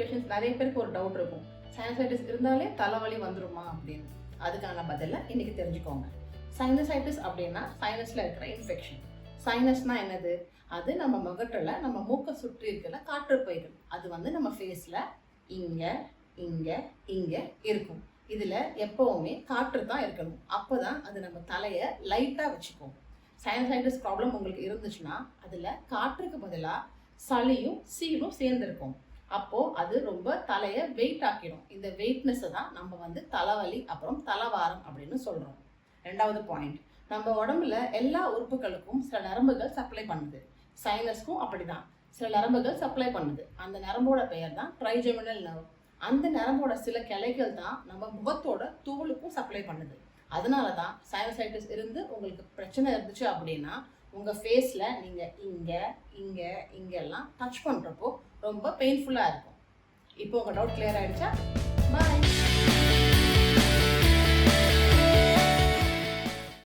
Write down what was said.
Patients நிறைய பேருக்கு ஒரு டவுட் இருக்கும், சைனசைட்டிஸ் இருந்தாலே தலைவலி வந்துருமா அப்படின்னு. அதுக்கான பதிலை இன்னைக்கு தெரிஞ்சுக்கோங்க. சைனசைட்டிஸ் அப்படின்னா சைனஸ்ல இருக்கிற இன்ஃபெக்ஷன். சைனஸ்னா என்னது? அது நம்ம முகத்துல நம்ம மூக்கை சுற்றி இருக்கிற காற்றுப்பைகள். அது வந்து நம்ம ஃபேஸ்ல இங்க இங்க இங்க இருக்கும். இதுல எப்பவுமே காற்று தான் இருக்கணும். அப்போதான் அது நம்ம தலையை லைட்டா வச்சுக்கும். சைனசைட்டிஸ் ப்ராப்ளம் உங்களுக்கு இருந்துச்சுன்னா அதுல காற்றுக்கு பதிலா சளியும் சீலும் சேர்ந்துருக்கும். அப்போ அது ரொம்ப தலையை வெயிட் ஆக்கிடும். இந்த வெயிட்னஸை தான் நம்ம வந்து தலைவலி அப்புறம் தலைவாரம் அப்படின்னு சொல்றோம். ரெண்டாவது பாயிண்ட், நம்ம உடம்புல எல்லா உறுப்புகளுக்கும் சில நரம்புகள் சப்ளை பண்ணுது. சைனஸ்க்கும் அப்படிதான் சில நரம்புகள் சப்ளை பண்ணுது. அந்த நரம்போட பெயர் தான் ட்ரைஜெமினல் நர்வ். அந்த நரம்போட சில கிளைகள் தான் நம்ம முகத்தோட தோலுக்கும் சப்ளை பண்ணுது. அதனால தான் சைனசைட்டிஸ் இருந்து உங்களுக்கு பிரச்சனை இருந்துச்சு அப்படின்னா உங்க ஃபேஸ்ல நீங்க இங்க இங்க இங்கெல்லாம் டச் பண்றப்போ ரொம்ப பெயின்ஃபுல்லா இருக்கும். இப்போ உங்க டவுட் கிளியர் ஆயிடுச்சா? பாய்.